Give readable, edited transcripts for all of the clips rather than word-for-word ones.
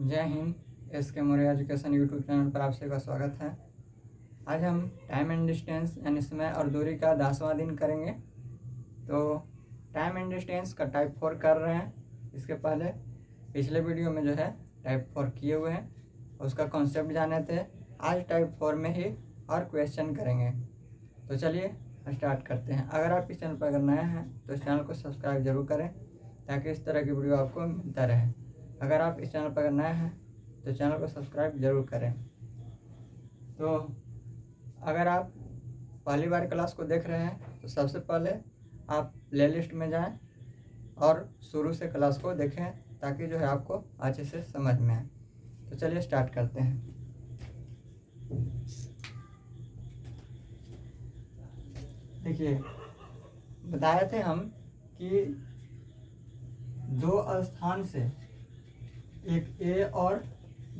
जय Hind. SK Maurya education YouTube channel पर आप सबका स्वागत है। आज हम टाइम एंड डिस्टेंस यानी समय और दूरी का 10वां दिन करेंगे। तो टाइम एंड डिस्टेंस का टाइप 4 कर रहे हैं। इसके पहले पिछले वीडियो में जो है टाइप 4 किए हुए हैं, उसका कॉन्सेप्ट जाने थे। आज टाइप 4 में ही और क्वेश्चन करेंगे। तो चलिए स्टार्ट करते हैं। अगर आप इस चैनल पर अगर नए हैं तो इस चैनल को सब्सक्राइब जरूर करें ताकि इस तरह की वीडियो आपको मिलता रहे। अगर आप इस चैनल पर अगर नए हैं तो चैनल को सब्सक्राइब जरूर करें। तो अगर आप पहली बार क्लास को देख रहे हैं तो सबसे पहले आप प्लेलिस्ट में जाएं और शुरू से क्लास को देखें ताकि जो है आपको अच्छे से समझ में आए। तो चलिए स्टार्ट करते हैं। देखिए, बताए थे हम कि दो स्थान से एक ए और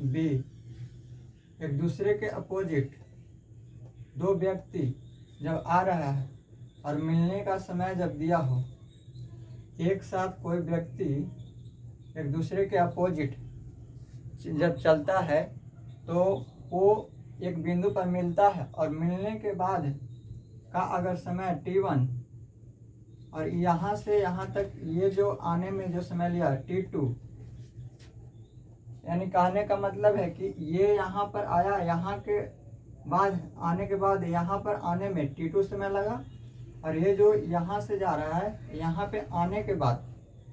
बी एक दूसरे के अपोजिट दो व्यक्ति जब आ रहा है और मिलने का समय जब दिया हो, एक साथ कोई व्यक्ति एक दूसरे के अपोजिट जब चलता है तो वो एक बिंदु पर मिलता है और मिलने के बाद का अगर समय t1 और यहाँ से यहाँ तक ये जो आने में जो समय लिया t2, यानी कहने का मतलब है कि ये यहाँ पर आया, यहाँ के बाद आने के बाद यहाँ पर आने में t2 समय लगा, और ये जो यहाँ से जा रहा है यहाँ पे आने के बाद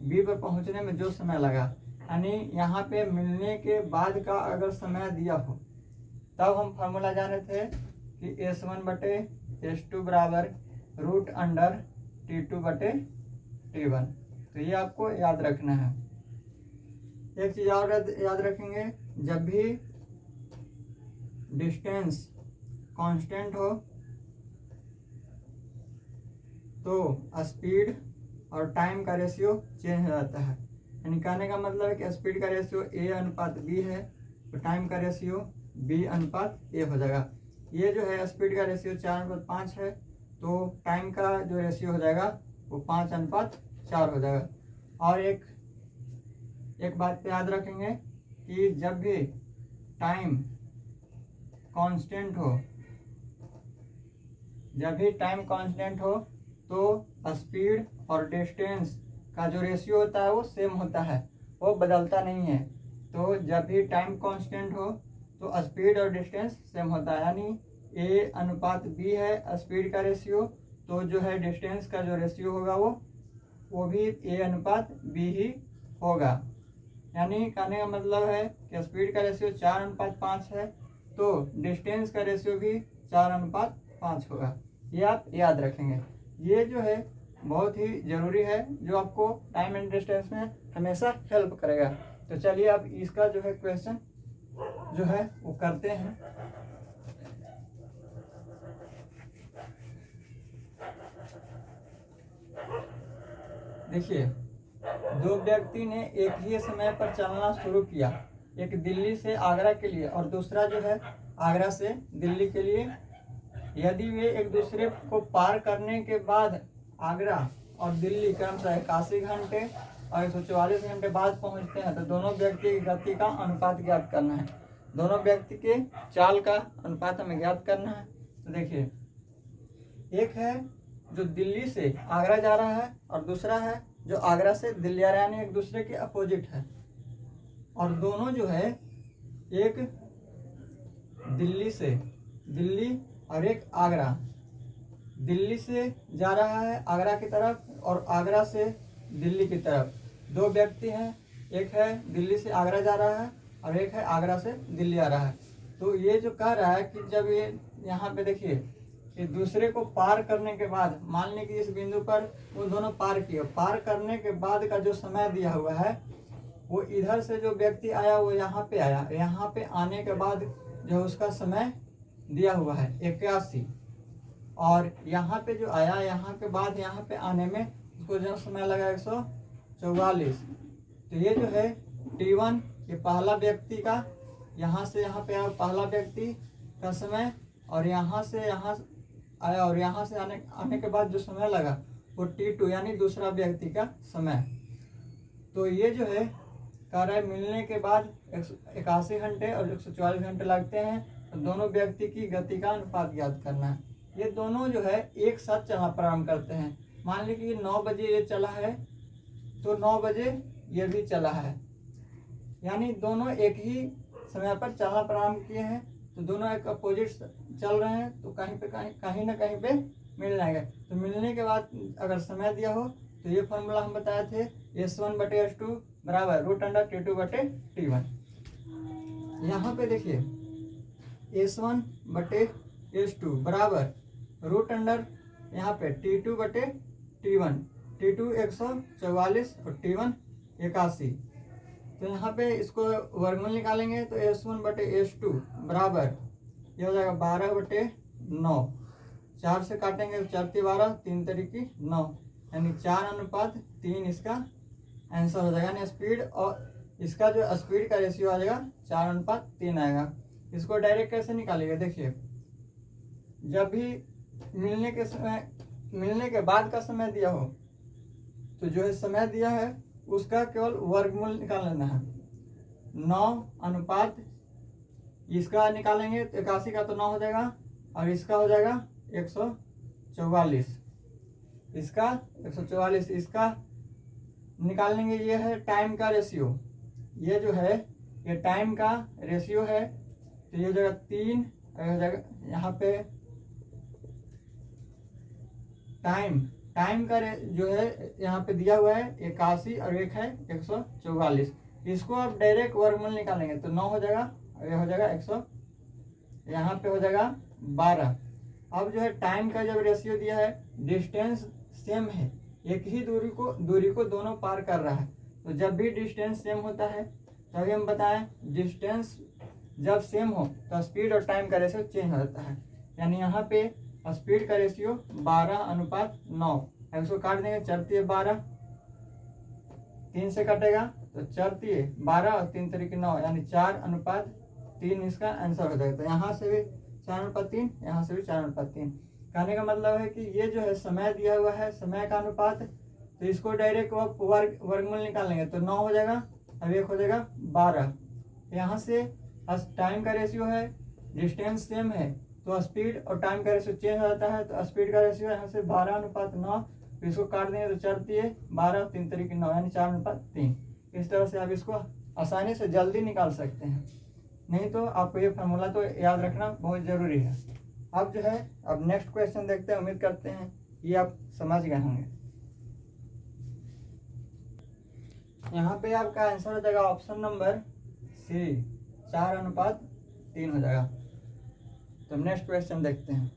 b पर पहुँचने में जो समय लगा, यानी यहाँ पे मिलने के बाद का अगर समय दिया हो, तब हम फार्मूला जाने थे कि S1 बटे S2 बराबर √t2/t1। तो ये आपको याद रखना है। एक चीज और याद रखेंगे, जब भी डिस्टेंस कांस्टेंट हो तो स्पीड और टाइम का रेशियो चेंज हो जाता है। यानी कहने का मतलब है कि स्पीड का रेशियो A/B है तो टाइम का रेशियो B/A हो जाएगा। ये जो है स्पीड का रेशियो 4/5 है तो टाइम का जो रेशियो हो जाएगा वो 5/4 हो जाएगा। और एक बात याद रखेंगे कि जब भी टाइम कांस्टेंट हो तो स्पीड और डिस्टेंस का जो रेशियो होता है वो सेम होता है, वो बदलता नहीं है। तो जब भी टाइम कांस्टेंट हो तो स्पीड और डिस्टेंस सेम होता है, यानी A/B है स्पीड का रेशियो, तो जो है डिस्टेंस का जो रेशियो होगा वो भी A/B ही होगा। यानी कहने का मतलब है कि स्पीड का रेशियो 4/5 है तो डिस्टेंस का रेशियो भी 4/5 होगा। ये आप याद रखेंगे। ये जो है बहुत ही ज़रूरी है, जो आपको टाइम एंड डिस्टेंस में हमेशा हेल्प करेगा। तो चलिए अब इसका जो है क्वेश्चन जो है वो करते हैं। देखिए, दो व्यक्ति ने एक ही समय पर चलना शुरू किया, एक दिल्ली से आगरा के लिए और दूसरा जो है आगरा से दिल्ली के लिए। यदि वे एक दूसरे को पार करने के बाद आगरा और दिल्ली क्रमशः 81 घंटे और 144 घंटे बाद पहुंचते हैं तो दोनों व्यक्ति की गति का अनुपात ज्ञात करना है। दोनों व्यक्ति के चाल का अनुपात हमें ज्ञात करना है। तो देखिए, एक है जो दिल्ली से आगरा जा रहा है और दूसरा है जो आगरा से दिल्ली आ रहा है, यानी एक दूसरे के अपोजिट है। और दोनों जो है, एक दिल्ली और एक आगरा, दिल्ली से जा रहा है आगरा की तरफ और आगरा से दिल्ली की तरफ। दो व्यक्ति हैं, एक है दिल्ली से आगरा जा रहा है और एक है आगरा से दिल्ली आ रहा है। तो ये जो कह रहा है कि जब ये यहाँ पे देखिए कि दूसरे को पार करने के बाद, मान लें कि इस बिंदु पर वो दोनों पार किए, पार करने के बाद का जो समय दिया हुआ है वो इधर से जो व्यक्ति आया वो यहाँ पे आया, यहाँ पे आने के बाद जो उसका समय दिया हुआ है 81, और यहाँ पे जो आया यहाँ के बाद यहाँ पे आने में उसको जो समय लगा 144। तो ये जो है t1, ये पहला व्यक्ति का यहाँ से यहाँ पे आया पहला व्यक्ति का समय, और यहाँ से यहाँ आया और यहाँ से आने के बाद जो समय लगा वो t2 यानी दूसरा व्यक्ति का समय। तो ये जो है कह रहा है मिलने के बाद 81 घंटे और 144 घंटे लगते हैं, तो दोनों व्यक्ति की गति का अनुपात ज्ञात करना है। ये दोनों जो है एक साथ चलना प्रारंभ करते हैं। मान लीजिए कि 9 बजे ये चला है तो 9 बजे ये भी चला है, यानी दोनों एक ही समय पर चलना प्रारंभ किए हैं, तो दोनों एक अपोजिट चल रहे हैं, तो कहीं ना कहीं पे मिल जाएंगे। तो मिलने के बाद अगर समय दिया हो तो ये फॉर्मूला हम बताए थे, S1/S2 बराबर √T2/T1। यहाँ पे देखिए S1/S2 बराबर √, यहाँ पे T2/T1, T2 144 और T1 81। तो यहाँ पे इसको वर्गमूल निकालेंगे तो S1/S2 बराबर ये हो जाएगा 12/9। 4 से काटेंगे तो 4 × 12, 3 × 9, यानी 4:3 इसका आंसर हो जाएगा। यानी स्पीड और इसका जो स्पीड का रेशियो आ जाएगा 4:3 आएगा। इसको डायरेक्ट कैसे निकालिएगा, देखिए जब भी मिलने के बाद का समय दिया हो तो जो है समय दिया है उसका केवल वर्गमूल निकाल लेना है। 9 इसका निकालेंगे तो 81 का तो 9 हो जाएगा और इसका हो जाएगा 144, इसका 144, इसका निकालेंगे। ये है टाइम का रेशियो, ये जो है ये टाइम का रेशियो है, तो ये हो जाएगा 3, हो जाएगा यहाँ पे टाइम का जो है यहाँ पे दिया हुआ है 81 और एक है 144। इसको आप डायरेक्ट वर्गमूल निकालेंगे तो 9 हो जाएगा और ये हो जाएगा 100, यहाँ पे हो जाएगा 12। अब जो है टाइम का जब रेशियो दिया है, डिस्टेंस सेम है, एक ही दूरी को दोनों पार कर रहा है, तो जब भी डिस्टेंस सेम होता है तभी हम बताएं डिस्टेंस जब सेम हो तो स्पीड और टाइम का रेशियो चेंज हो जाता है। यानी यहाँ पे स्पीड का रेशियो 12:9, इसको काट देंगे 4 × 12, 3 से कटेगा तो 4 × 12 और 3 × 9, यानी 4:3 इसका आंसर हो जाएगा। तो यहाँ से भी 4:3, यहाँ से भी 4:3। कहने का मतलब है कि ये जो है समय दिया हुआ है, समय का अनुपात, तो इसको डायरेक्ट वर्गमूल निकालेंगे तो 9 हो जाएगा और एक हो जाएगा 12। यहाँ से टाइम का रेशियो है, डिस्टेंस सेम है, तो स्पीड और टाइम का रेशियो चेंज हो जाता है, तो स्पीड का रेशियो यहाँ से 12:9, तो इसको काट देंगे तो 4 × 12, 3 × 9, यानी 4:3। इस तरह से आप इसको आसानी से जल्दी निकाल सकते हैं, नहीं तो आपको ये फार्मूला तो याद रखना बहुत ज़रूरी है। अब जो है अब नेक्स्ट क्वेश्चन देखते हैं, उम्मीद करते हैं ये आप समझ गए होंगे। यहाँ पे आपका आंसर हो जाएगा ऑप्शन नंबर सी, 4:3 हो जाएगा। तो नेक्स्ट क्वेश्चन देखते हैं।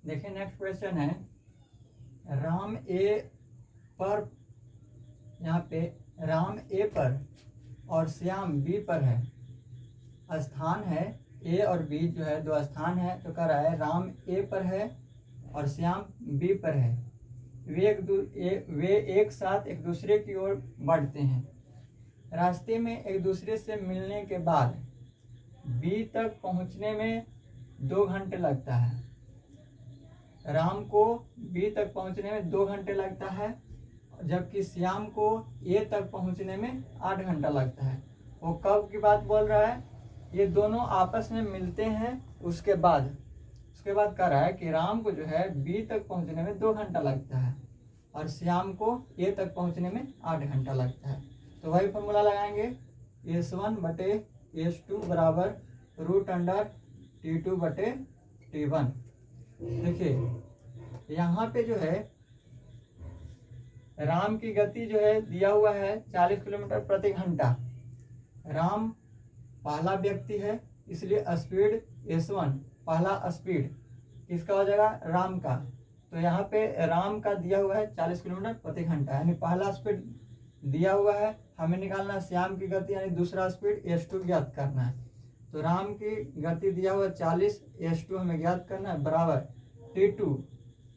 देखिए नेक्स्ट क्वेश्चन है, राम ए पर, यहाँ पे राम ए पर और श्याम बी पर है, स्थान है ए और बी जो है दो स्थान है, तो कह रहा है राम ए पर है और श्याम बी पर है, वे एक साथ एक दूसरे की ओर बढ़ते हैं। रास्ते में एक दूसरे से मिलने के बाद बी तक पहुंचने में 2 घंटे लगता है। राम को बी तक पहुंचने में 2 घंटे लगता है, जबकि श्याम को ए तक पहुंचने में 8 घंटा लगता है। वो कब की बात बोल रहा है, ये दोनों आपस में मिलते हैं उसके बाद कह रहा है कि राम को जो है बी तक पहुंचने में 2 घंटा लगता है और श्याम को ए तक पहुंचने में 8 घंटा लगता है। तो वही फॉर्मूला लगाएंगे, S1/S2 बराबर √T2/T1। देखिए यहाँ पे जो है राम की गति जो है दिया हुआ है 40 किलोमीटर प्रति घंटा। राम पहला व्यक्ति है, इसलिए स्पीड S1, पहला स्पीड किसका हो जाएगा, राम का। तो यहाँ पे राम का दिया हुआ है 40 किलोमीटर प्रति घंटा, यानी पहला स्पीड दिया हुआ है, हमें निकालना है श्याम की गति, यानी दूसरा स्पीड S2 ज्ञात करना है। तो राम की गति दिया हुआ 40, S2 हमें ज्ञात करना है, बराबर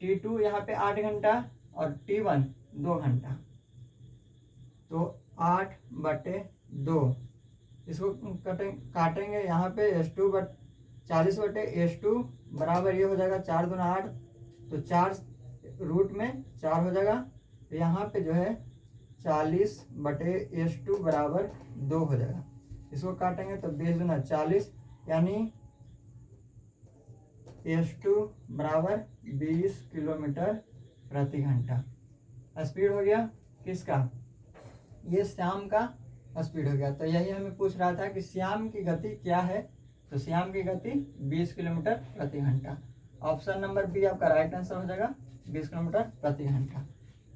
T2 यहाँ पे 8 घंटा और T1 2 घंटा, तो 8/2। इसको काटेंगे यहाँ पे 40/S2 बराबर ये हो जाएगा 4 × 2 = 8, तो 4 रूट में 4 हो जाएगा तो यहाँ पे जो है 40/S2 बराबर 2 हो जाएगा। इसको काटेंगे तो 20 दूना 40, यानी S2 बराबर 20 किलोमीटर प्रति घंटा स्पीड हो गया। किसका? ये श्याम का स्पीड हो गया। तो यही हमें पूछ रहा था कि श्याम की गति क्या है, तो श्याम की गति 20 किलोमीटर प्रति घंटा। ऑप्शन नंबर बी आपका राइट आंसर हो जाएगा, 20 किलोमीटर प्रति घंटा।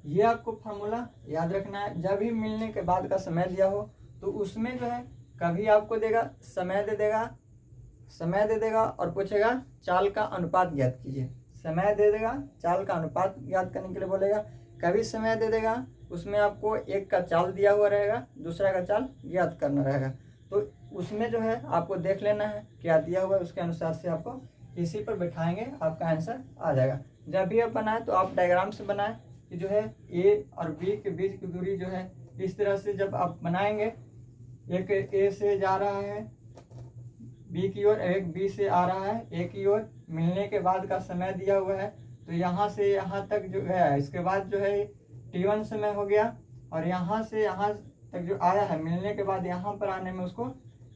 ये आपको फॉर्मूला याद रखना है। जब भी मिलने के बाद का समय दिया हो तो उसमें जो है कभी आपको देगा समय दे देगा और पूछेगा चाल का अनुपात ज्ञात कीजिए। समय दे देगा, चाल का अनुपात ज्ञात करने के लिए बोलेगा। कभी समय दे देगा, उसमें आपको एक का चाल दिया हुआ रहेगा, दूसरा का चाल ज्ञात करना रहेगा। तो उसमें जो है आपको देख लेना है क्या दिया हुआ है, उसके अनुसार से आपको इसी पर बैठाएंगे, आपका आंसर आ जाएगा। जब भी आप बनाए तो आप डायग्राम से बनाएं कि जो है ए और बी के बीच की दूरी जो है इस तरह से जब आप बनाएंगे, एक ए से जा रहा है बी की ओर, एक बी से आ रहा है ए की ओर, मिलने के बाद का समय दिया हुआ है। तो यहाँ से यहाँ तक जो है, इसके बाद जो है T1 समय हो गया, और यहाँ से यहाँ तक जो आया है मिलने के बाद यहाँ पर आने में उसको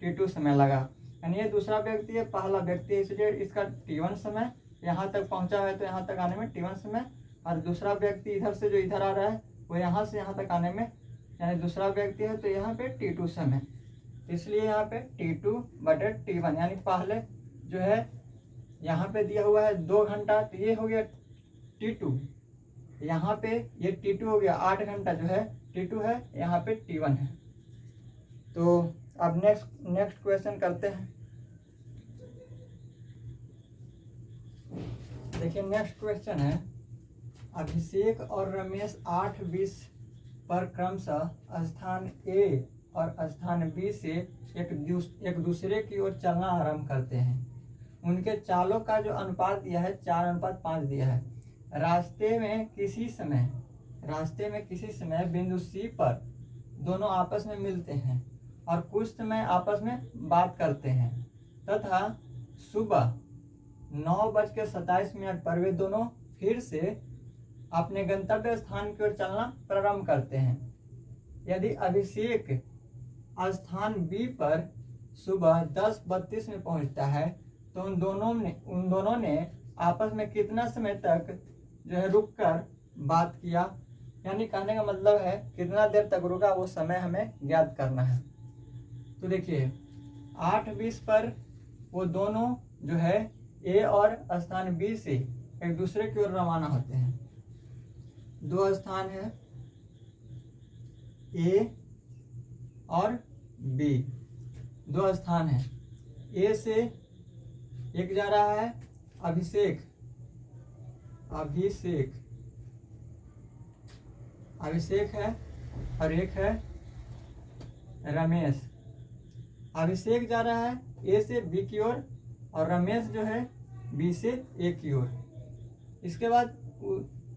T2 समय लगा। यानी ये दूसरा व्यक्ति है, पहला व्यक्ति है, इसलिए इसका T1 समय, यहाँ तक पहुँचा है तो यहाँ तक आने में T1 समय, और दूसरा व्यक्ति इधर से जो इधर आ रहा है वो यहाँ से यहाँ तक आने में, यानी दूसरा व्यक्ति है तो यहाँ पे T2 समय। इसलिए यहाँ पे T2/T1, यानी पहले जो है यहाँ पे दिया हुआ है 2 घंटा, तो ये हो गया T2। यहाँ पे ये T2 हो गया, 8 घंटा जो है T2 है, यहाँ पे T1 है। तो अब नेक्स्ट क्वेश्चन करते हैं। देखिए नेक्स्ट क्वेश्चन है, अभिषेक और रमेश 8:20 पर क्रमशः स्थान ए और स्थान बी से एक दूसरे की ओर चलना आरंभ करते हैं। उनके चालों का जो अनुपात दिया है 4:5 दिया है। रास्ते में किसी समय बिंदु सी पर दोनों आपस में मिलते हैं और कुछ समय आपस में बात करते हैं तथा सुबह 9:27 पर वे दोनों फिर से अपने गंतव्य स्थान की ओर चलना प्रारंभ करते हैं। यदि अभिषेक स्थान बी पर सुबह 10:32 में पहुंचता है तो उन दोनों ने आपस में कितना समय तक जो है रुककर बात किया। यानी कहने का मतलब है कितना देर तक रुका, वो समय हमें ज्ञात करना है। तो देखिए 8:20 पर वो दोनों जो है ए और स्थान बी से एक दूसरे की ओर रवाना होते हैं। 2 स्थान है ए और बी, 2 स्थान है। ए से एक जा रहा है अभिषेक है और एक है रमेश। अभिषेक जा रहा है ए से बी की ओर और रमेश जो है बी से ए की ओर। इसके बाद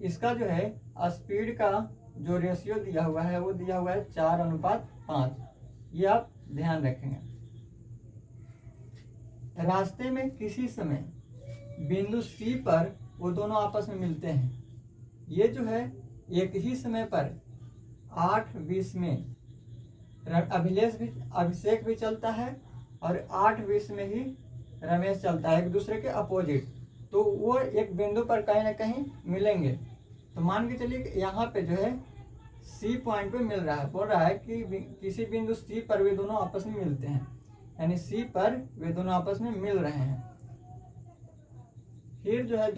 इसका जो है स्पीड का जो रेशियो दिया हुआ है वो दिया हुआ है 4:5। ये आप ध्यान रखेंगे। रास्ते में किसी समय बिंदु सी पर वो दोनों आपस में मिलते हैं। ये जो है एक ही समय पर 8:20 में अभिषेक भी चलता है और 8:20 में ही रमेश चलता है, एक दूसरे के अपोजिट। तो वो एक बिंदु पर कहीं ना कहीं मिलेंगे। तो मान के चलिए यहाँ पे जो है सी पॉइंट पे मिल रहा है, बोल रहा है कि किसी बिंदु सी पर वे दोनों आपस में मिलते हैं, यानी सी पर वे दोनों आपस में मिल रहे हैं। फिर जो है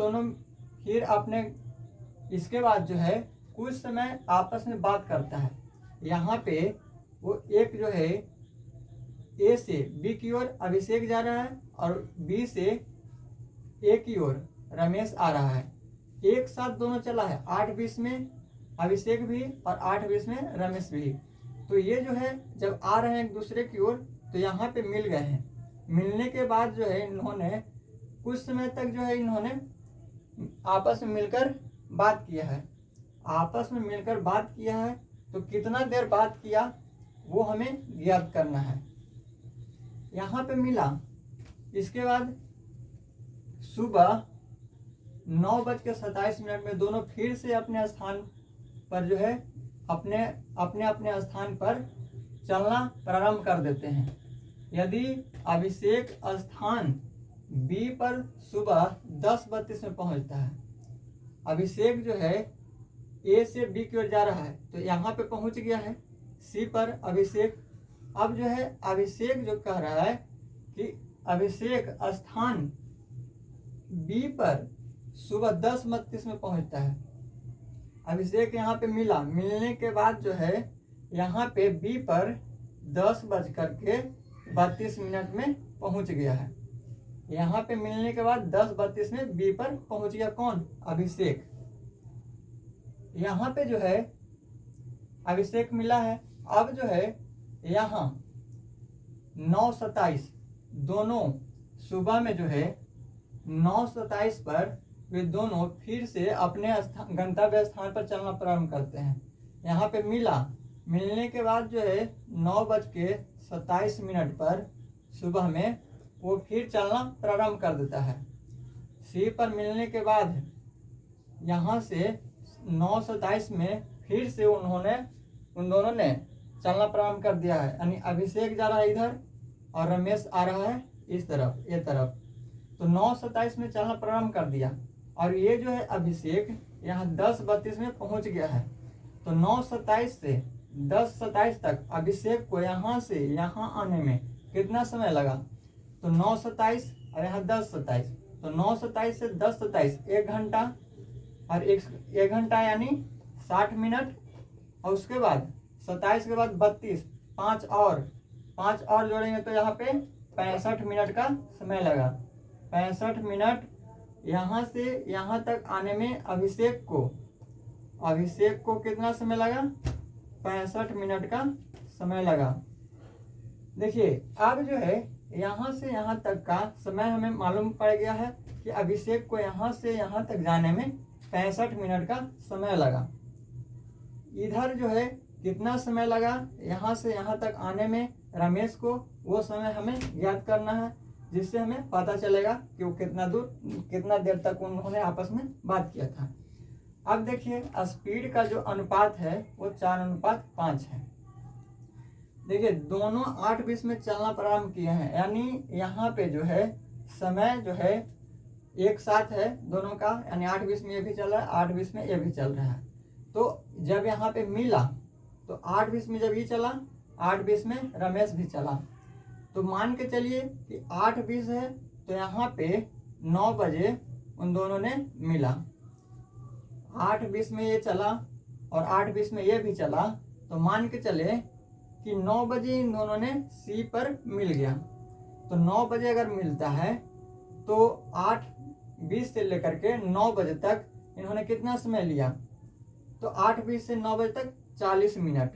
फिर आपने इसके बाद जो है कुछ समय आपस में बात करता है। यहाँ पे वो एक जो है ए से बी की ओर अभिषेक जा रहा है और बी से ए की ओर रमेश आ रहा है। एक साथ दोनों चला है, 8:20 में अभिषेक भी और 8:20 में रमेश भी। तो ये जो है जब आ रहे हैं एक दूसरे की ओर तो यहाँ पे मिल गए हैं। मिलने के बाद जो है इन्होंने कुछ समय तक जो है इन्होंने आपस में मिलकर बात किया है। तो कितना देर बात किया वो हमें ज्ञात करना है। यहाँ पे मिला, इसके बाद सुबह 9:27 में दोनों फिर से अपने स्थान पर जो है अपने अपने अपने स्थान पर चलना प्रारंभ कर देते हैं। यदि अभिषेक स्थान बी पर सुबह 10:32 में पहुंचता है, अभिषेक जो है ए से बी की ओर जा रहा है तो यहाँ पे पहुंच गया है सी पर अभिषेक। अब जो है अभिषेक जो कह रहा है कि अभिषेक स्थान बी पर सुबह 10:32 में पहुंचता है। अभिषेक यहाँ पे मिलने के बाद जो है यहाँ पे बी पर 10:32 में पहुंच गया है। यहाँ पे मिलने के बाद 10:32 में बी पर पहुंच गया कौन? अभिषेक। यहाँ पे जो है अभिषेक मिला है। अब जो है यहाँ 9:27 दोनों सुबह में जो है 9:27 पर वे दोनों फिर से अपने गंतव्य स्थान पर चलना प्रारंभ करते हैं। यहाँ पे मिलने के बाद जो है 9:27 पर सुबह में वो फिर चलना प्रारंभ कर देता है। सी पर मिलने के बाद यहाँ से 9:27 में फिर से उन दोनों ने चलना प्रारंभ कर दिया है। यानी अभिषेक जा रहा है इधर और रमेश आ रहा है इस तरफ, ये तरफ। तो 9:27 में चलना प्रारंभ कर दिया और ये जो है अभिषेक यहाँ 10:32 में पहुंच गया है। तो 9:27 से 10:27 तक अभिषेक को यहाँ से यहाँ आने में कितना समय लगा? तो 9:27 और यहाँ 10:27, तो 9:27 से 10:27 1 घंटा, और एक घंटा यानी 60 मिनट, और उसके बाद 27 के बाद 32, 5 और जोड़ेंगे तो यहाँ पे 65 मिनट का समय लगा। 65 मिनट यहाँ से यहाँ तक आने में अभिषेक को कितना समय लगा? 65 मिनट का समय लगा। देखिए अब जो है यहाँ से यहाँ तक का समय हमें मालूम पड़ गया है कि अभिषेक को यहाँ से यहाँ तक जाने में 65 मिनट का समय लगा। इधर जो है कितना समय लगा यहाँ से यहाँ तक आने में रमेश को, वो समय हमें ज्ञात करना है, जिससे हमें पता चलेगा कि वो कितना देर तक उन्होंने आपस में बात किया था। अब देखिए स्पीड का जो अनुपात है वो 4:5 है। देखिए दोनों 8:20 में चलना प्रारंभ किए हैं, यानी यहाँ पे जो है समय जो है एक साथ है दोनों का, यानी 8:20 में ये भी चल रहा है, 8:20 में ये भी चल रहा है। तो जब यहाँ पे मिला तो 8:20 में जब ये चला, 8:20 में रमेश भी चला, तो मान के चलिए कि 8:20 है तो यहाँ पे 9 बजे उन दोनों ने मिला। 8:20 में ये चला और 8:20 में ये भी चला, तो मान के चले कि 9 बजे इन दोनों ने सी पर मिल गया। तो 9 बजे अगर मिलता है तो 8:20 से लेकर के 9 बजे तक इन्होंने कितना समय लिया? तो 8:20 से 9 बजे तक 40 मिनट,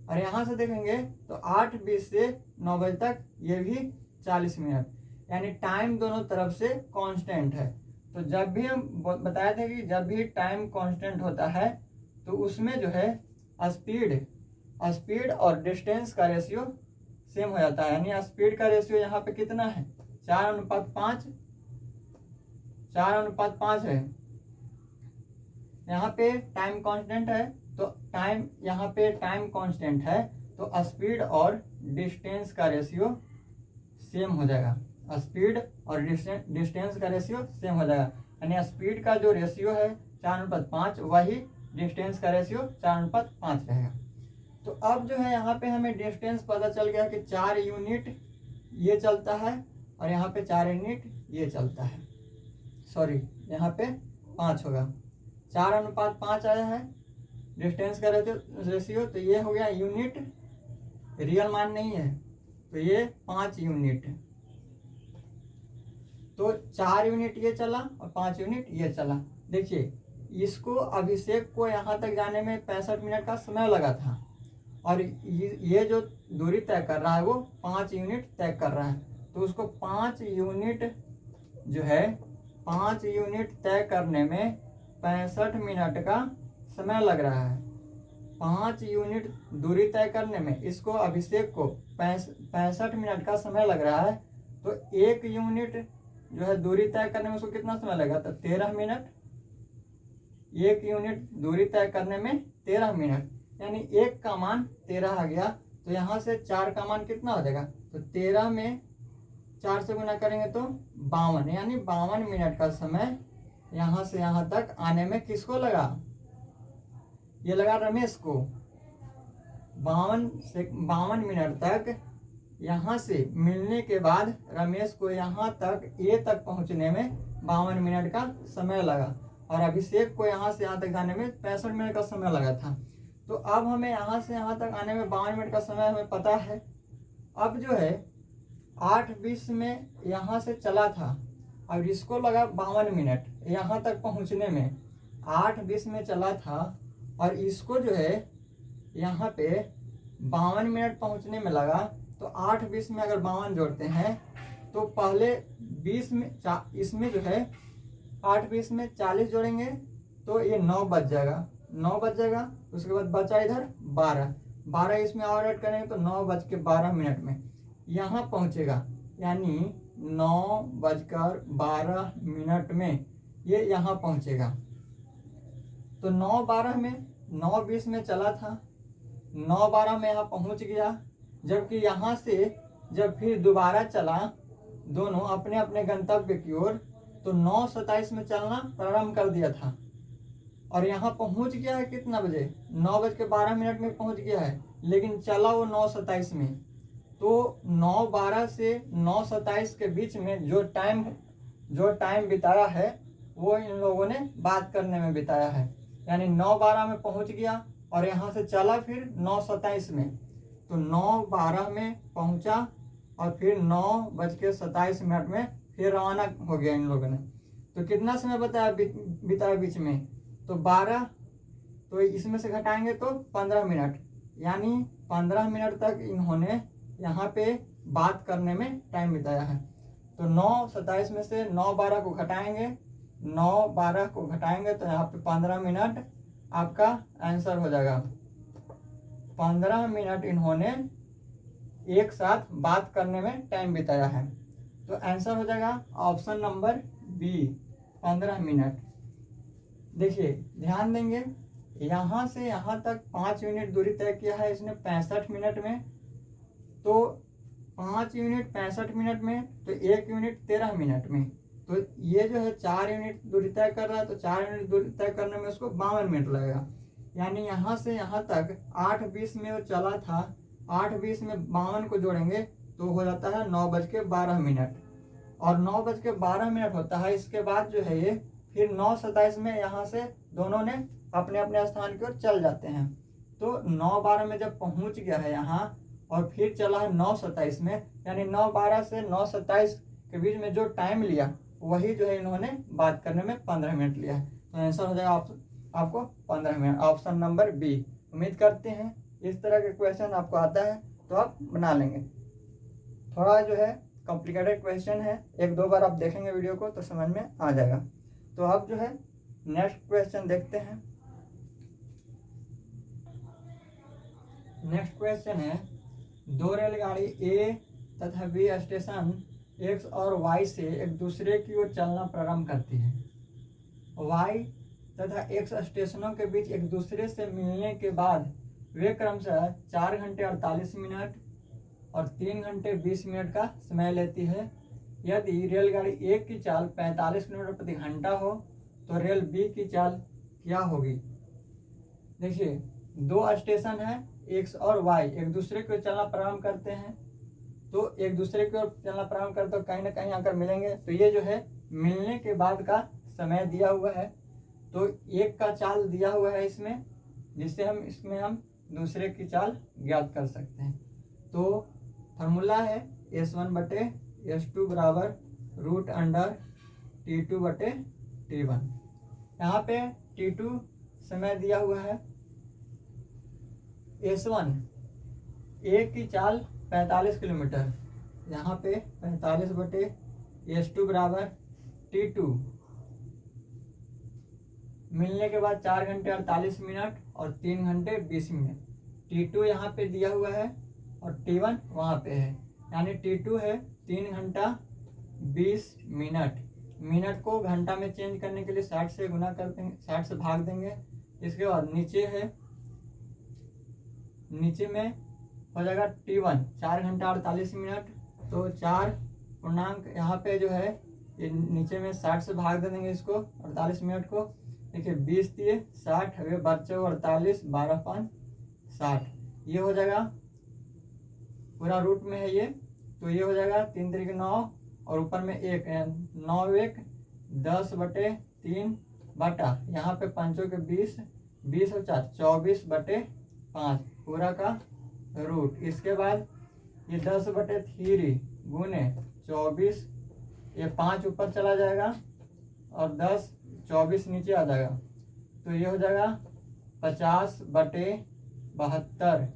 और यहाँ से देखेंगे तो 8:20 से 9 बजे तक ये भी 40 मिनट, यानी टाइम दोनों तरफ से कांस्टेंट है। तो जब भी हम बताए थे कि जब भी टाइम कांस्टेंट होता है तो उसमें जो है स्पीड और डिस्टेंस का रेशियो सेम हो जाता है। यानी स्पीड का रेशियो यहाँ पे कितना है? 4:5 है। यहाँ पे टाइम कांस्टेंट है तो यहाँ पे टाइम कांस्टेंट है तो स्पीड और डिस्टेंस का रेशियो सेम हो जाएगा। स्पीड और डिस्टेंस का रेशियो सेम हो जाएगा, यानी स्पीड का जो रेशियो है 4:5 वही डिस्टेंस का रेशियो 4:5 रहेगा। तो अब जो है यहाँ पे हमें डिस्टेंस पता चल गया कि 4 यूनिट ये चलता है और यहाँ पे 4 यूनिट ये चलता है। सॉरी, यहाँ पे 5 होगा। 4:5 आया है डिस्टेंस का रेशियो, तो ये हो गया यूनिट, रियल मान नहीं है, तो ये 5 यूनिट। तो 4 यूनिट ये चला और 5 यूनिट ये चला। देखिए इसको अभिषेक को यहाँ तक जाने में 65 मिनट का समय लगा था, और ये जो दूरी तय कर रहा है वो 5 यूनिट तय कर रहा है। तो उसको 5 यूनिट जो है 5 यूनिट तय करने में 65 मिनट का समय लग रहा है। 5 यूनिट दूरी तय करने में इसको अभिषेक को 65 मिनट का समय लग रहा है। तो 1 यूनिट जो है दूरी तय करने में उसको कितना समय लगेगा? तो 13 मिनट। 1 यूनिट दूरी तय करने में 13 मिनट, यानी 1 का मान 13 आ गया। तो यहाँ से 4 का मान कितना हो जाएगा, तो 13 में 4 से गुना करेंगे तो 52, यानी 52 मिनट का समय यहाँ से यहाँ तक आने में किसको लगा, ये लगा रमेश को। 52 मिनट तक यहाँ से मिलने के बाद रमेश को यहाँ तक ए तक पहुँचने में 52 मिनट का समय लगा, और अभिषेक को यहाँ से यहाँ तक जाने में 65 मिनट का समय लगा था। तो अब हमें यहाँ से यहाँ तक आने में 52 मिनट का समय हमें पता है। अब जो है 8:20 में यहाँ से चला था, अब इसको लगा 52 मिनट यहाँ तक पहुँचने में। 8:20 में चला था और इसको जो है यहाँ पे 52 मिनट पहुँचने में लगा। तो 8:20 में अगर 52 जोड़ते हैं तो पहले 20 में इसमें जो है 8:20 में 40 जोड़ेंगे तो ये 9 बच जाएगा, 9 बच जाएगा। उसके बाद बचा इधर 12 इसमें और ऐड करेंगे तो 9:12 में यहाँ पहुँचेगा, यानी 9:12 में ये यहाँ पहुँचेगा। तो 9:12 में 9:20 में चला था, 9:12 में यहाँ पहुँच गया। जबकि यहाँ से जब फिर दोबारा चला दोनों अपने अपने गंतव्य की ओर, तो 9:27 में चलना प्रारंभ कर दिया था और यहाँ पहुँच गया है कितना बजे, 9:12 में पहुँच गया है, लेकिन चला वो 9:27 में। तो 9:12 से 9:27 के बीच में जो टाइम बिताया है वो इन लोगों ने बात करने में बिताया है। यानी 9:12 में पहुंच गया और यहाँ से चला फिर 9:27 में, तो 9:12 में पहुंचा और फिर 9:27 में फिर रवाना हो गया इन लोगों ने। तो कितना समय बिताया बीच में, तो 12, तो इसमें से घटाएंगे तो 15 मिनट, यानी 15 मिनट तक इन्होंने यहाँ पे बात करने में टाइम बिताया है। तो 9:27 में से 9:12 को घटाएंगे, 9:12 को घटाएंगे तो यहाँ पे 15 मिनट आपका आंसर हो जाएगा। 15 मिनट इन्होंने एक साथ बात करने में टाइम बिताया है। तो आंसर हो जाएगा ऑप्शन नंबर बी, 15 मिनट। देखिए ध्यान देंगे, यहाँ से यहाँ तक 5 यूनिट दूरी तय किया है इसने 65 मिनट में। तो 5 यूनिट 65 मिनट में, तो 1 यूनिट 13 मिनट में। तो ये जो है 4 यूनिट दूरी तय कर रहा है, तो 4 यूनिट दूरी तय करने में उसको 52 मिनट लगेगा। यानी यहाँ से यहाँ तक 8:20 में वो चला था, 8:20 में 52 को जोड़ेंगे तो हो जाता है 9:12, और 9:12 होता है। इसके बाद जो है ये फिर 9:27 में यहाँ से दोनों ने अपने अपने स्थान की ओर चल जाते हैं। तो 9:12 में जब पहुँच गया है यहाँ और फिर चला है 9:27 में, यानी 9:12 से 9:27 के बीच में जो टाइम लिया वही जो है इन्होंने बात करने में 15 मिनट लिया है। तो आंसर हो जाएगा आपको 15 मिनट, ऑप्शन नंबर बी। उम्मीद करते हैं इस तरह के क्वेश्चन आपको आता है तो आप बना लेंगे। थोड़ा जो है कॉम्प्लिकेटेड क्वेश्चन है, 1-2 बार आप देखेंगे वीडियो को तो समझ में आ जाएगा। तो अब जो है नेक्स्ट क्वेश्चन देखते हैं। नेक्स्ट क्वेश्चन है, 2 रेलगाड़ी ए तथा बी स्टेशन एक्स और वाई से एक दूसरे की ओर चलना प्रारंभ करती है। वाई तथा एक्स स्टेशनों के बीच एक दूसरे से मिलने के बाद वे क्रमशः 4 घंटे 48 मिनट और 3 घंटे 20 मिनट का समय लेती है। यदि रेलगाड़ी ए की चाल 45 किलोमीटर प्रति घंटा हो तो रेल बी की चाल क्या होगी। देखिए 2 स्टेशन है एक्स और वाई, एक दूसरे की ओर चलना प्रारंभ करते हैं। तो एक दूसरे की ओर चलना प्रारंभ करते तो कहीं ना कहीं आकर मिलेंगे। तो ये जो है मिलने के बाद का समय दिया हुआ है, तो एक का चाल दिया हुआ है इसमें, जिससे हम दूसरे की चाल ज्ञात कर सकते हैं। तो फार्मूला है S1/S2 बराबर √T2/T1। यहाँ पे T2 समय दिया हुआ है, S1 ए की चाल 45 किलोमीटर, यहाँ पे 45/S2 बराबर T2 मिलने के बाद 4 घंटे 48 मिनट और 3 घंटे 20 मिनट। T2 यहाँ पे दिया हुआ है और T1 वहाँ पे है, यानी T2 है 3 घंटा 20 मिनट, मिनट को घंटा में चेंज करने के लिए 60 से गुना कर देंगे, 60 से भाग देंगे। इसके बाद नीचे है, नीचे में हो जाएगा T1 4 घंटा 48 मिनट। तो 4 पूर्णांक यहाँ पे जो है ये नीचे में 60 से भाग दे देंगे इसको 48 मिनट को। देखिए 20 दिए 60, अभी बच्चे 48, 12 5 60, ये हो जाएगा पूरा रूट में है ये। तो ये हो जाएगा 3 3 9 और ऊपर में 1 9 1 10/3 बटा यहाँ पे 5 के 20 20 और 4 24/5 पूरा का रूट। इसके बाद ये 10/3 गुने 24, ये 5 ऊपर चला जाएगा और 10 24 नीचे आ जाएगा। तो ये हो जाएगा 50/72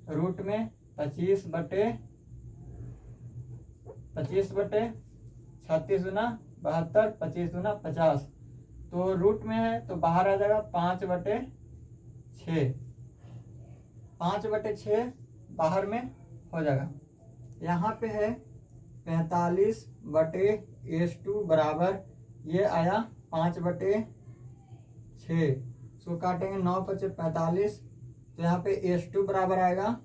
रूट में 25/36 गुना 72, 25 गुना 50। तो रूट में है तो बाहर आ जाएगा 5/6, 5/6 बाहर में हो जाएगा। यहाँ पे है 45/(S2) बराबर ये आया 5/6। इसको काटेंगे 9 × 5 = 45। तो यहाँ पे S2 बराबर आएगा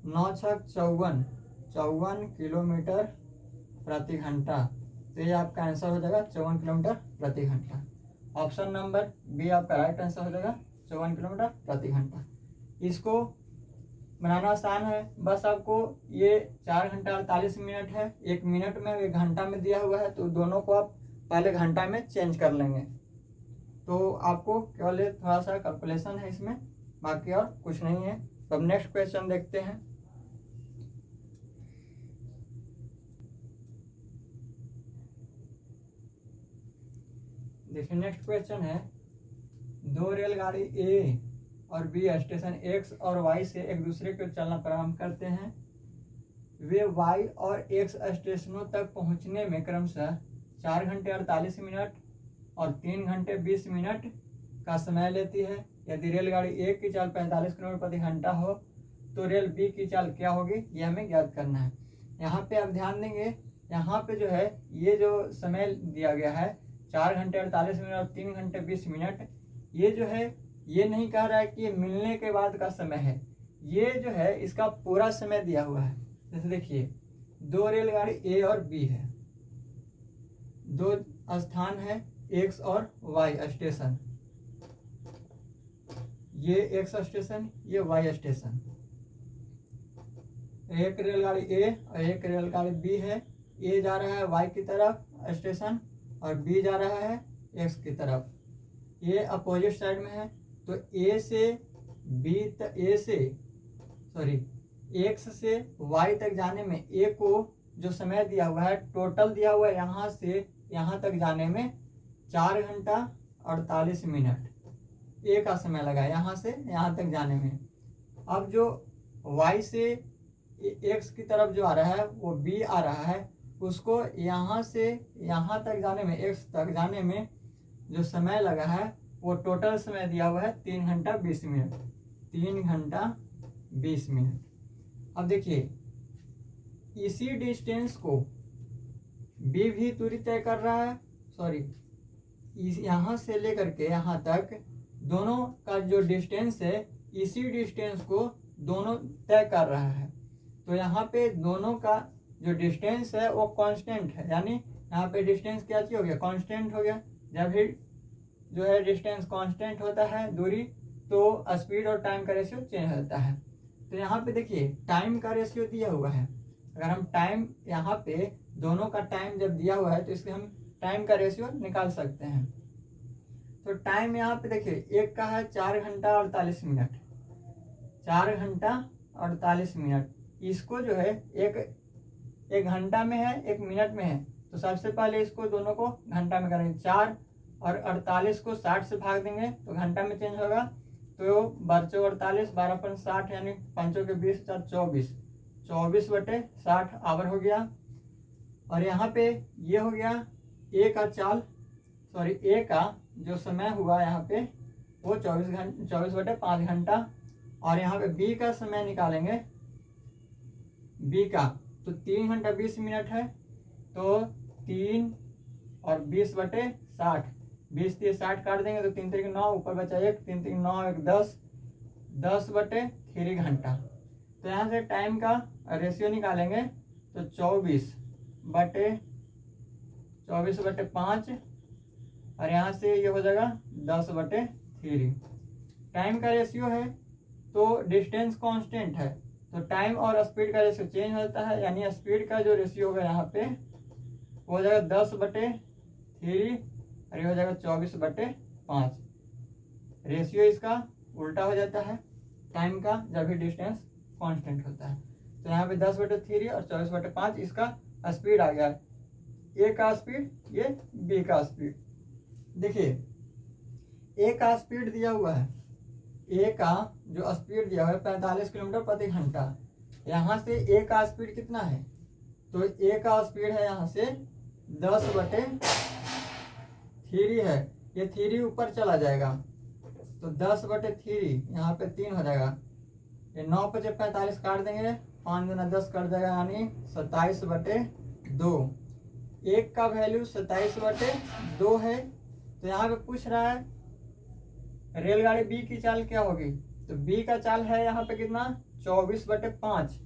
9 × 6 = 54 किलोमीटर प्रति घंटा। तो ये आपका आंसर हो जाएगा 54 किलोमीटर प्रति घंटा। ऑप्शन नंबर बी आपका राइट आंसर हो जाएगा 54 किलोमीटर प्रति घंटा। इसको बनाना आसान है, बस आपको ये 4 घंटा 48 मिनट है, 1 मिनट में 1 घंटा में दिया हुआ है, तो दोनों को आप पहले घंटा में चेंज कर लेंगे। तो आपको केवल थोड़ा सा कैलकुलेशन है इसमें, बाकी और कुछ नहीं है। तो अब नेक्स्ट क्वेश्चन देखते हैं। देखिए नेक्स्ट क्वेश्चन है, दो रेलगाड़ी ए और बी स्टेशन एक्स और वाई से एक दूसरे को चलना प्रारंभ करते हैं। वे वाई और एक्स स्टेशनों तक पहुंचने में क्रमशः 4 घंटे 48 मिनट और 3 घंटे 20 मिनट का समय लेती है। यदि रेलगाड़ी ए की चाल 45 किलोमीटर प्रति घंटा हो तो रेल बी की चाल क्या होगी, ये हमें ज्ञात करना है। यहाँ पे आप ध्यान देंगे, यहाँ पे जो है ये जो समय दिया गया है 4 घंटे 48 मिनट और 3 घंटे 20 मिनट, ये जो है ये नहीं कह रहा है कि ये मिलने के बाद का समय है, ये जो है इसका पूरा समय दिया हुआ है। जैसे देखिए दो रेलगाड़ी ए और बी है, दो स्थान है एक्स और वाई स्टेशन, ये एक्स स्टेशन ये वाई स्टेशन। एक रेलगाड़ी ए और एक रेलगाड़ी बी है, ए जा रहा है वाई की तरफ स्टेशन और बी जा रहा है एक्स की तरफ, ये अपोजिट साइड में है। तो एक्स से वाई तक जाने में ए को जो समय दिया हुआ है, टोटल दिया हुआ है यहाँ से यहाँ तक जाने में 4 घंटा 48 मिनट ए का समय लगा है यहाँ से यहाँ तक जाने में। अब जो वाई से एक्स की तरफ जो आ रहा है वो बी आ रहा है, उसको यहाँ से यहाँ तक जाने में एक्स तक जाने में जो समय लगा है वो टोटल समय दिया हुआ है 3 घंटा 20 मिनट, 3 घंटा 20 मिनट। अब देखिए इसी डिस्टेंस को बी भी दूरी तय कर रहा है, यहाँ से लेकर के यहाँ तक दोनों का जो डिस्टेंस है, इसी डिस्टेंस को दोनों तय कर रहा है। तो यहाँ पे दोनों का जो डिस्टेंस है वो कांस्टेंट है, यानी यहाँ पे डिस्टेंस क्या चीज हो गया, कांस्टेंट हो गया। जब भी जो है डिस्टेंस कांस्टेंट होता है दूरी, तो स्पीड और टाइम का रेशियो चेंज होता है। तो यहाँ पे देखिए टाइम का रेशियो दिया हुआ है, अगर हम टाइम यहाँ पे दोनों का टाइम जब दिया हुआ है तो इसलिए हम टाइम का रेशियो निकाल सकते हैं। तो टाइम यहाँ पे देखिए एक का है 4 घंटा 48 मिनट, 4 घंटा 48 मिनट। इसको जो है एक घंटा में है, 1 मिनट में है, तो सबसे पहले इसको दोनों को घंटा में करेंगे। 4 और 48 को 60 से भाग देंगे तो घंटा में चेंज होगा। तो 12 48 12 60 यानी 5 के 20 4 24, 24/60 आवर हो गया। और यहाँ पे ये हो गया ए का जो समय हुआ यहाँ पे वो 24/5 घंटा। और यहाँ पे बी का समय निकालेंगे, बी का तो 3 घंटा 20 मिनट है, तो 3 और 20/60, 20 से 60 काट देंगे तो 3 3 9, ऊपर बचा 1, 3 3 9 1 10, 10/3 घंटा। तो यहाँ से टाइम का रेशियो निकालेंगे तो 24/5 और यहाँ से ये हो जाएगा 10/3। टाइम का रेशियो है तो डिस्टेंस कांस्टेंट है, तो टाइम और स्पीड का रेशियो चेंज होता है, यानी स्पीड का जो रेशियो होगा यहाँ पे वो हो जाएगा 10/3 और ये हो जाएगा 24/5। रेशियो इसका उल्टा हो जाता है टाइम का जब भी डिस्टेंस कांस्टेंट होता है। तो यहाँ पे 10/3 और 24/5 इसका स्पीड आ गया है। ए का स्पीड, ये बी का स्पीड। देखिए ए का स्पीड दिया हुआ है, ए का जो स्पीड दिया हुआ है 45 किलोमीटर प्रति घंटा। यहाँ से ए का स्पीड कितना है, तो ए का स्पीड है यहाँ से 10/3 है, ये 3 ऊपर चला जाएगा तो 10/3 यहाँ पे 3 हो जाएगा। ये 9 × 45 काट देंगे, 5 × 10 कर जाएगा, यानी 27/2। एक का वैल्यू 27/2 है। तो यहाँ पे पूछ रहा है रेलगाड़ी बी की चाल क्या होगी, तो बी का चाल है यहाँ पे कितना 24/5।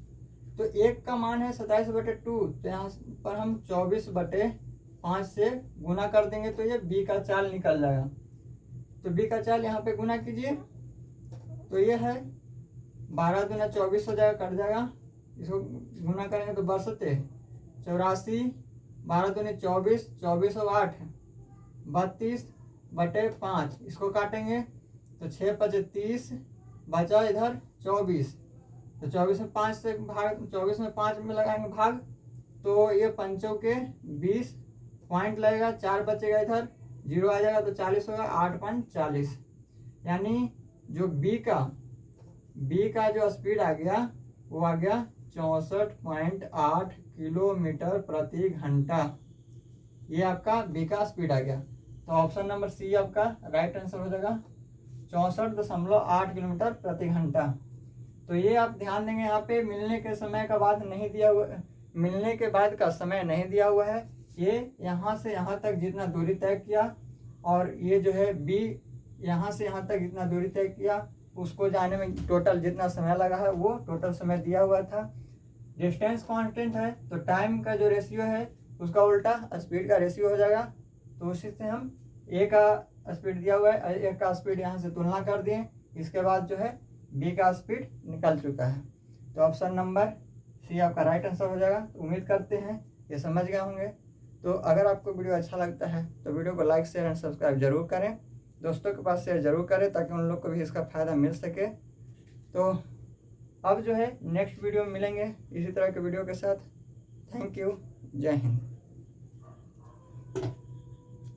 तो एक का मान है 27/2, तो यहाँ पर हम 24/5 से गुना कर देंगे तो ये बी का चाल निकल जाएगा। तो बी का चाल यहाँ पे गुना कीजिए तो ये है 12 दूना 24 हो जाएगा, कट जाएगा। इसको गुना करेंगे तो 82, 84, 12 दूनी 24, 24 और 8 32/5। इसको काटेंगे तो 6 × 30, बचा इधर 24। तो 24 में 5 से भाग, 24 में 5 में लगाएंगे भाग, तो ये 5 के 20 पॉइंट लगेगा, 4 बचेगा, इधर 0 आ जाएगा तो 40 होगा, 8.40। यानी जो बी का जो स्पीड आ गया वो आ गया 64.8 किलोमीटर प्रति घंटा। ये आपका बी का स्पीड आ गया। तो ऑप्शन नंबर सी आपका राइट आंसर हो जाएगा 64.8 किलोमीटर प्रति घंटा। तो ये आप ध्यान देंगे, यहाँ पे मिलने के समय का बाद नहीं दिया हुआ, मिलने के बाद का समय नहीं दिया हुआ है। ये यहाँ से यहाँ तक जितना दूरी तय किया, और ये जो है बी यहाँ से यहाँ तक जितना दूरी तय किया, उसको जाने में टोटल जितना समय लगा है वो टोटल समय दिया हुआ था। डिस्टेंस कांस्टेंट है तो टाइम का जो रेशियो है उसका उल्टा स्पीड का रेशियो हो जाएगा। तो उसी से हम ए का स्पीड दिया हुआ है, ए का स्पीड यहाँ से तुलना कर दिए, इसके बाद जो है बी का स्पीड निकल चुका है। तो ऑप्शन नंबर सी आपका राइट आंसर हो जाएगा। तो उम्मीद करते हैं ये समझ गए होंगे। तो अगर आपको वीडियो अच्छा लगता है तो वीडियो को लाइक शेयर एंड सब्सक्राइब जरूर करें, दोस्तों के पास शेयर जरूर करें ताकि उन लोग को भी इसका फ़ायदा मिल सके। तो अब जो है नेक्स्ट वीडियो में मिलेंगे इसी तरह के वीडियो के साथ। थैंक यू, जय हिंद।